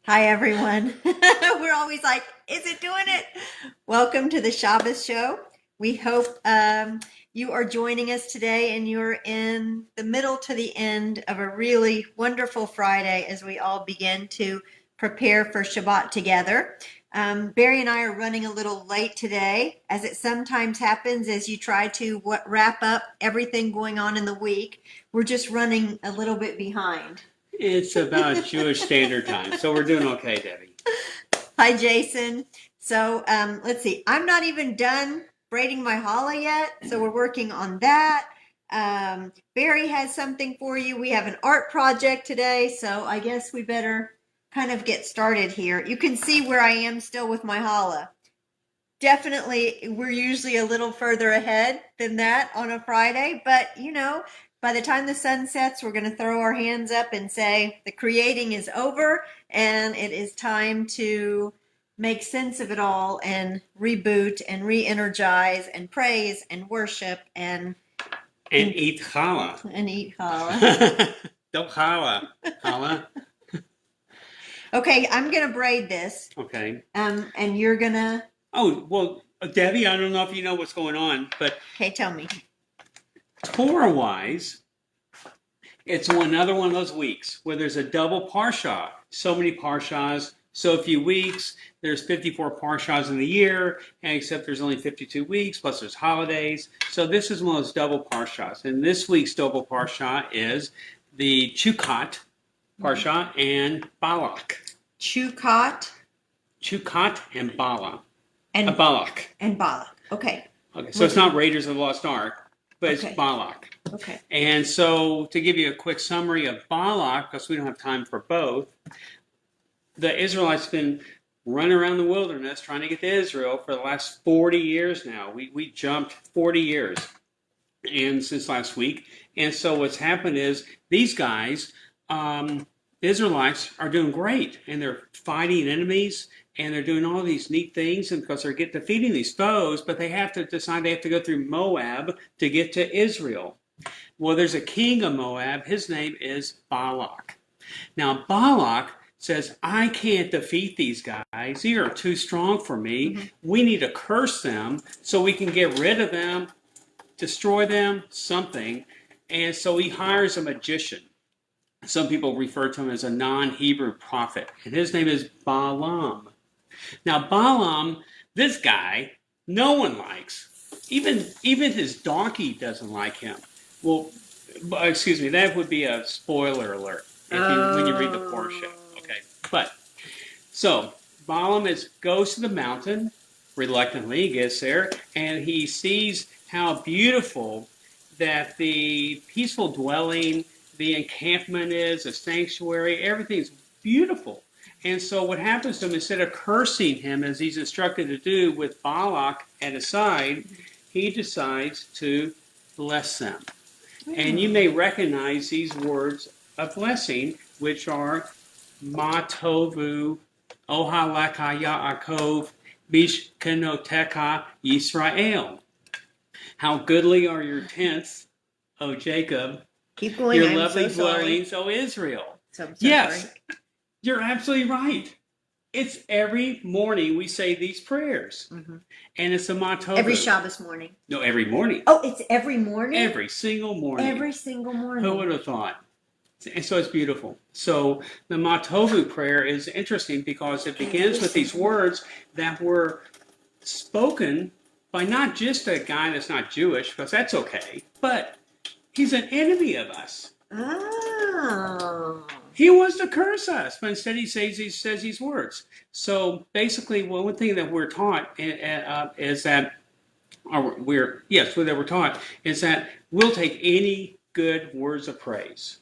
Hi, everyone. We're always like, is it doing it? Welcome to the Shabbos show. We hope you are joining us today and you're in the middle to the end of a really wonderful Friday as we all begin to prepare for Shabbat together. Barry and I are running a little late today, as it sometimes happens as you try to wrap up everything going on in the week. We're just running a little bit behind. It's about Jewish Standard Time, so we're doing okay, Debbie. Hi, Jason. So let's see. I'm not even done braiding my challah yet, so we're working on that. Barry has something for you. We have an art project today, so I guess we better kind of get started here. You can see where I am still with my challah. Definitely, we're usually a little further ahead than that on a Friday, but by the time the sun sets, we're going to throw our hands up and say the creating is over and it is time to make sense of it all and reboot and re-energize and praise and worship and eat challah. And eat challah. Don't challah. Challah. Okay, I'm going to braid this. Okay. And you're going to... Oh, well, Debbie, I don't know if you know what's going on, but... Okay, tell me. Torah-wise, it's another one of those weeks where there's a double parsha. So many parshas, so few weeks. There's 54 parshas in the year, and except there's only 52 weeks, plus there's holidays. So this is one of those double parshas. And this week's double parsha is the Chukat parsha and Balak. Chukat and Balak. And Balak. And Balak. Okay. Okay, so it's not Raiders of the Lost Ark, but it's Balak. Okay. And so to give you a quick summary of Balak, because we don't have time for both, the Israelites have been running around the wilderness trying to get to Israel for the last 40 years now. We jumped 40 years and since last week. And so what's happened is these guys, Israelites, are doing great, and they're fighting enemies, and they're doing all these neat things, and because they're defeating these foes, but they have to decide they have to go through Moab to get to Israel. Well, there's a king of Moab. His name is Balak. Now, Balak says, I can't defeat these guys. They are too strong for me. Mm-hmm. We need to curse them so we can get rid of them, destroy them, something. And so he hires a magician. Some people refer to him as a non-Hebrew prophet, and his name is Balaam. Now, Balaam, this guy, no one likes. Even his donkey doesn't like him. Well, excuse me, that would be a spoiler alert when you read the portion. Okay, but so Balaam goes to the mountain reluctantly. He gets there, and he sees how beautiful that the peaceful dwelling, the encampment is, the sanctuary, everything's beautiful. And so what happens to him, instead of cursing him as he's instructed to do with Balak at his side, he decides to bless them. And you may recognize these words of blessing, which are Ma Tovu, Ohalaka Yaakov, Bishkenoteka Yisrael. How goodly are your tents, O Jacob. Keep going. Your lovely dwellings, O Israel. Yes. Sorry. You're absolutely right. It's every morning we say these prayers. Mm-hmm. And it's a Matovu. Every Shabbos morning. No, every morning. Oh, it's every morning? Every single morning. Every single morning. Who would have thought? And so it's beautiful. So the Matovu prayer is interesting because it begins with these words that were spoken by not just a guy that's not Jewish, because that's okay, but he's an enemy of us. Oh. He wants to curse us, but instead he says these words. So basically, one thing that we're taught is that we'll take any good words of praise,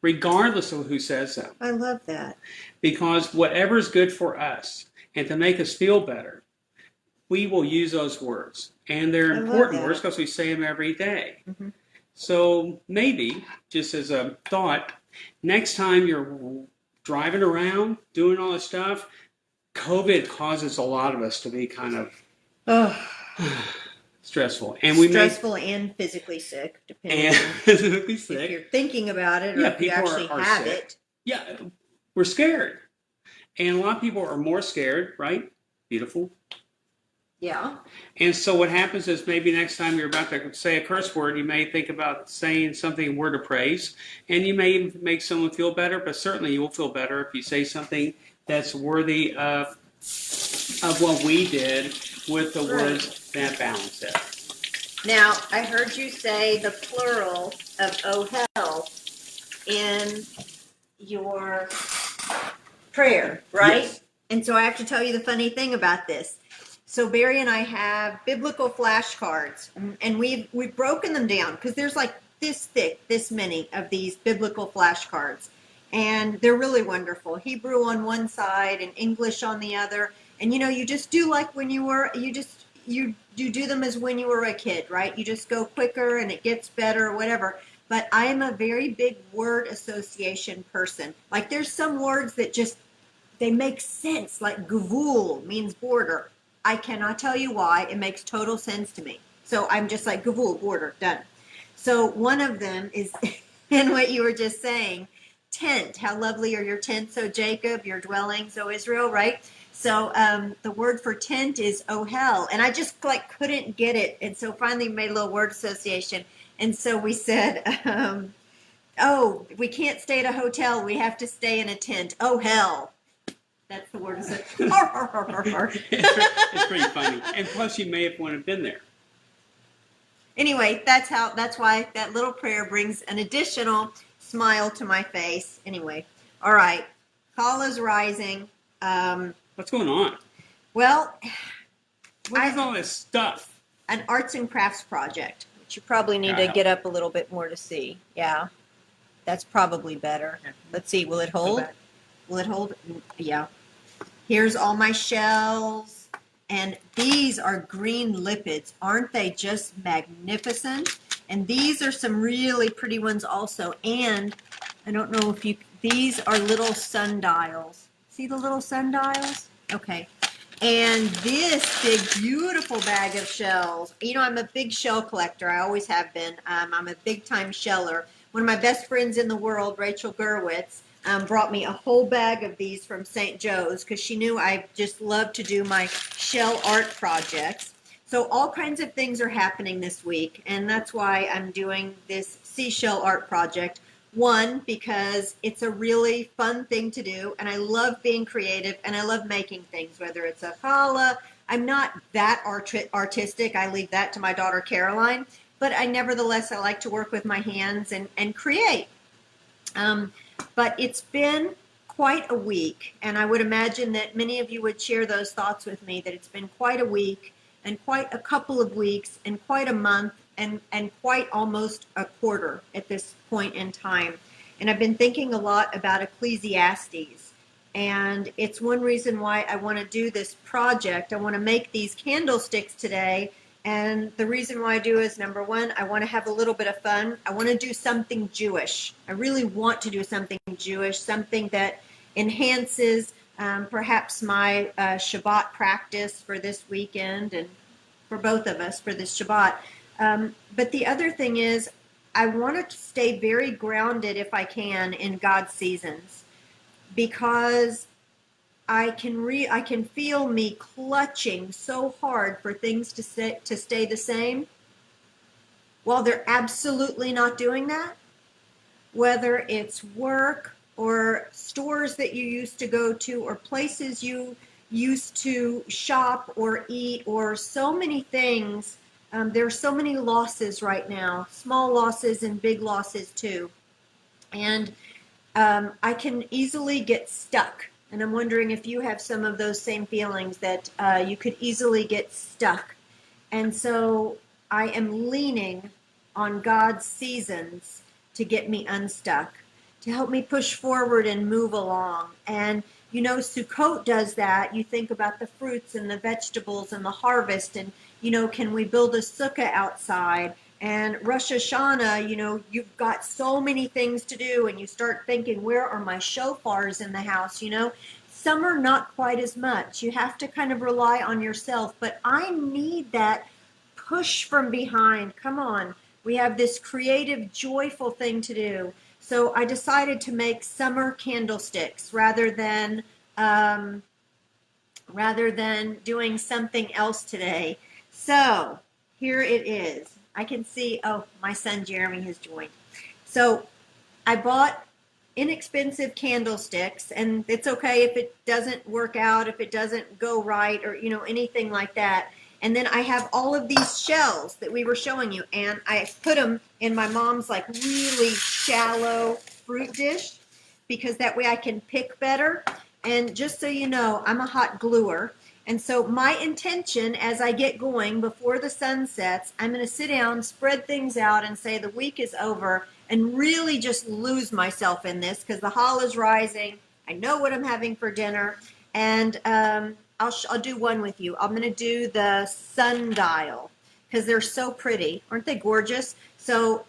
regardless of who says them. I love that. Because whatever's good for us and to make us feel better, we will use those words. And they're important words because we say them every day. Mm-hmm. So maybe, just as a thought, next time you're driving around, doing all this stuff, COVID causes a lot of us to be kind of stressful. And and physically sick, depending on physically sick. If you're thinking about it or if you actually have it. Yeah, we're scared. And a lot of people are more scared, right? Beautiful. Yeah. And so what happens is maybe next time you're about to say a curse word, you may think about saying something, a word of praise, and you may even make someone feel better, but certainly you will feel better if you say something that's worthy of what we did with the words that balance it. Now, I heard you say the plural of oh hell in your prayer, right? Yes. And so I have to tell you the funny thing about this. So Barry and I have biblical flashcards, and we've broken them down because there's like this thick, this many of these biblical flashcards, and they're really wonderful. Hebrew on one side and English on the other, and you just do like when you do them as when you were a kid, right? You just go quicker and it gets better, or whatever. But I am a very big word association person. Like there's some words that just they make sense. Like gavul means border. I cannot tell you why. It makes total sense to me. So I'm just like gavul, border, done. So one of them is in what you were just saying, tent. How lovely are your tents, O Jacob, your dwellings, O Israel, right? So the word for tent is ohel, and I just like couldn't get it, and so finally made a little word association, and so we said, oh, we can't stay at a hotel, we have to stay in a tent. Oh hell, that's the word association. It's pretty funny, and plus you may have want to have been there. Anyway, that's why that little prayer brings an additional smile to my face. Anyway, all right, call is rising. What's going on? Well, What is all this stuff? An arts and crafts project, which you probably need to get up a little bit more to see. Yeah, that's probably better. Let's see, will it hold? Will it hold? Yeah. Here's all my shells, and these are green lipids. Aren't they just magnificent? And these are some really pretty ones also. And I don't know if these are little sundials. See the little sundials? Okay. And this big, beautiful bag of shells. I'm a big shell collector. I always have been. I'm a big-time sheller. One of my best friends in the world, Rachel Gerwitz, brought me a whole bag of these from St. Joe's because she knew I just love to do my shell art projects. So all kinds of things are happening this week, and that's why I'm doing this seashell art project. One, because it's a really fun thing to do, and I love being creative, and I love making things, whether it's a challah. I'm not that artistic. I leave that to my daughter Caroline, but I like to work with my hands and create. But it's been quite a week, and I would imagine that many of you would share those thoughts with me, that it's been quite a week, and quite a couple of weeks, and quite a month, and quite almost a quarter at this point in time. And I've been thinking a lot about Ecclesiastes, and it's one reason why I want to do this project. I want to make these candlesticks today, and the reason why I do is, number one, I want to have a little bit of fun. I want to do something Jewish. I really want to do something Jewish, something that enhances perhaps my Shabbat practice for this weekend and for both of us for this Shabbat. But the other thing is, I want to stay very grounded if I can in God's seasons, because I can feel me clutching so hard for things to stay the same while they're absolutely not doing that. Whether it's work or stores that you used to go to or places you used to shop or eat or so many things. There are so many losses right now, small losses and big losses too. And I can easily get stuck. And I'm wondering if you have some of those same feelings, that you could easily get stuck. And so I am leaning on God's seasons to get me unstuck, to help me push forward and move along. And Sukkot does that. You think about the fruits and the vegetables and the harvest, and can we build a sukkah outside? And Rosh Hashanah, you've got so many things to do, and you start thinking, where are my shofars in the house? Some are not quite as much. You have to kind of rely on yourself, but I need that push from behind. Come on. We have this creative, joyful thing to do. So I decided to make summer candlesticks rather than rather than doing something else today. So here it is. I can see, oh, my son Jeremy has joined. So I bought inexpensive candlesticks, and it's okay if it doesn't work out, if it doesn't go right, or anything like that. And then I have all of these shells that we were showing you, and I put them in my mom's like really shallow fruit dish because that way I can pick better. And just so you know, I'm a hot gluer. And so my intention as I get going before the sun sets, I'm going to sit down, spread things out, and say the week is over and really just lose myself in this because the hall is rising. I know what I'm having for dinner. And I'll do one with you. I'm going to do the sundial because they're so pretty. Aren't they gorgeous? So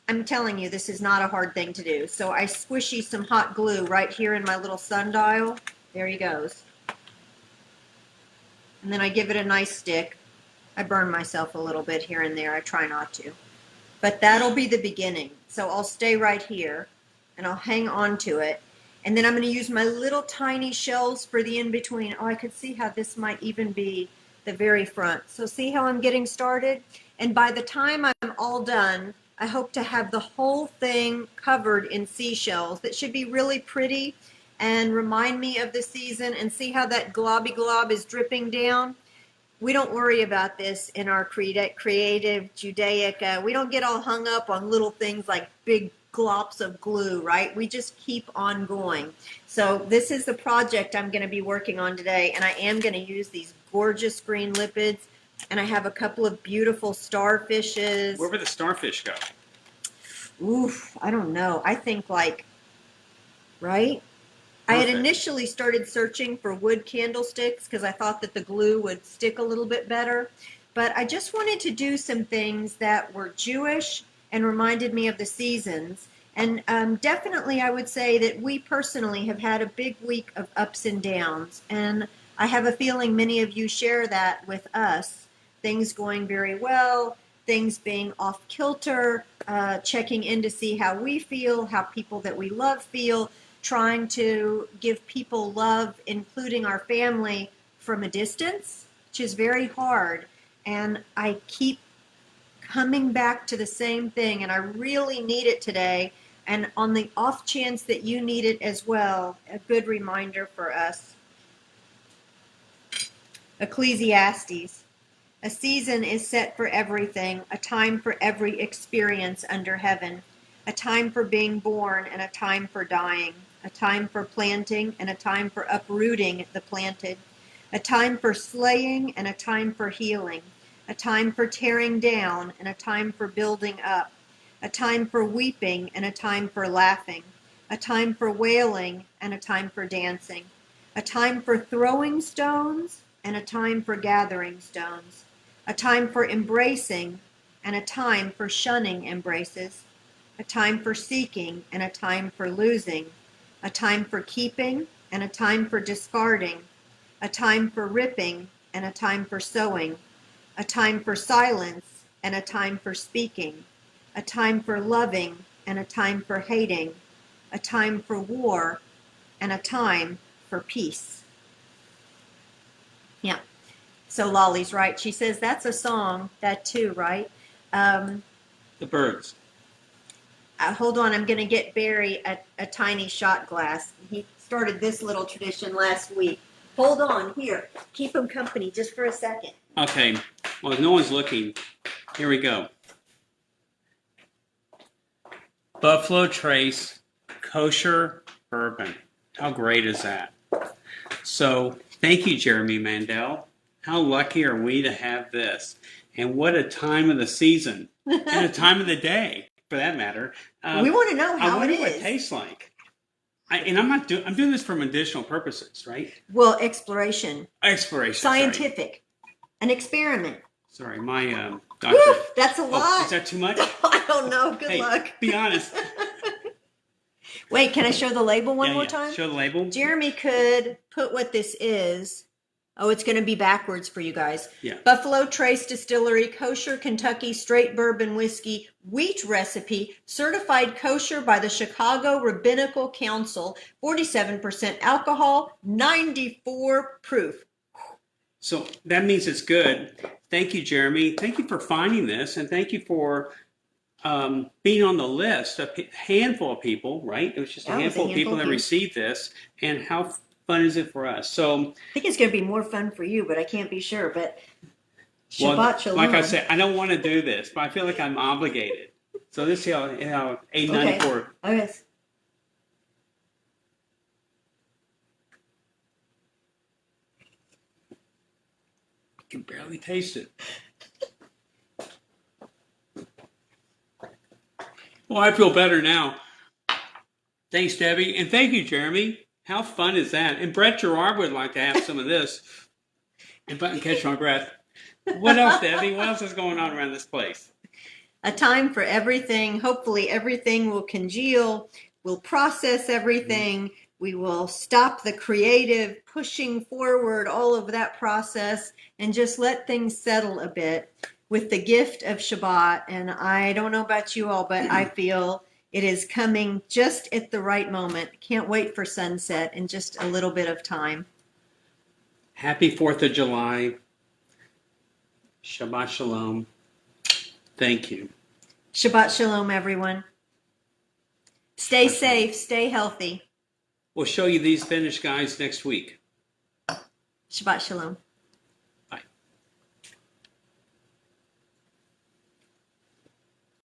I'm telling you, this is not a hard thing to do. So I squishy some hot glue right here in my little sundial. There he goes. And then I give it a nice stick. I burn myself a little bit here and there. I try not to. But that'll be the beginning. So I'll stay right here and I'll hang on to it. And then I'm going to use my little tiny shells for the in-between. Oh, I could see how this might even be the very front. So see how I'm getting started? And by the time I'm all done, I hope to have the whole thing covered in seashells. That should be really pretty and remind me of the season. And see how that globby glob is dripping down? We don't worry about this in our creative Judaic. We don't get all hung up on little things like big glops of glue, right? We just keep on going. So this is the project I'm going to be working on today, and I am going to use these gorgeous green lipids, and I have a couple of beautiful starfishes. Where would the starfish go? Oof, I don't know. I think like, right? I had initially started searching for wood candlesticks because I thought that the glue would stick a little bit better. But I just wanted to do some things that were Jewish and reminded me of the seasons. And definitely I would say that we personally have had a big week of ups and downs. And I have a feeling many of you share that with us. Things going very well, things being off kilter, checking in to see how we feel, how people that we love feel, trying to give people love, including our family, from a distance, which is very hard. And I keep coming back to the same thing, and I really need it today. And on the off chance that you need it as well, a good reminder for us. Ecclesiastes. A season is set for everything, a time for every experience under heaven, a time for being born and a time for dying, a time for planting and a time for uprooting the planted, a time for slaying and a time for healing, a time for tearing down and a time for building up, a time for weeping and a time for laughing, a time for wailing and a time for dancing, a time for throwing stones and a time for gathering stones, a time for embracing and a time for shunning embraces, a time for seeking and a time for losing, a time for keeping and a time for discarding, a time for ripping and a time for sewing, a time for silence and a time for speaking, a time for loving and a time for hating, a time for war and a time for peace. Yeah. So Lolly's right. She says that's a song, that too, right? The birds. Hold on, I'm going to get Barry a tiny shot glass. He started this little tradition last week. Hold on, here. Keep him company just for a second. Okay. Well, if no one's looking, here we go. Buffalo Trace Kosher Bourbon. How great is that? So, thank you, Jeremy Mandel. How lucky are we to have this? And what a time of the season. And a time of the day, for that matter. We want to know how it is. I wonder what it tastes like. I'm doing this for medicinal purposes, right? Well, exploration. Sorry. Scientific. An experiment. Sorry, my doctor. Woof, that's a lot. Oh, is that too much? I don't know. Good luck. Be honest. Wait, can I show the label one more time? Show the label. Jeremy could put what this is Oh, it's going to be backwards for you guys. Yeah. Buffalo Trace Distillery, kosher Kentucky straight bourbon whiskey, wheat recipe, certified kosher by the Chicago Rabbinical Council, 47% alcohol, 94 proof. So that means it's good. Thank you, Jeremy. Thank you for finding this, and thank you for being on the list. A handful of people, right? It was just a handful of people that received this, and how fun is it for us? So I think it's going to be more fun for you, but I can't be sure. But Shabbat Shalom. Like I said, I don't want to do this, but I feel like I'm obligated. So this is how 894. Okay. I can barely taste it. Well, I feel better now. Thanks, Debbie. And thank you, Jeremy. How fun is that? And Brett Gerard would like to have some of this. If I can catch my breath. What else, Debbie? What else is going on around this place? A time for everything. Hopefully everything will congeal. We'll process everything. We will stop the creative pushing forward, all of that process, and just let things settle a bit with the gift of Shabbat. And I don't know about you all, but I feel it is coming just at the right moment. Can't wait for sunset in just a little bit of time. Happy 4th of July. Shabbat Shalom. Thank you. Shabbat Shalom, everyone. Stay safe. Stay healthy. We'll show you these finished guys next week. Shabbat Shalom.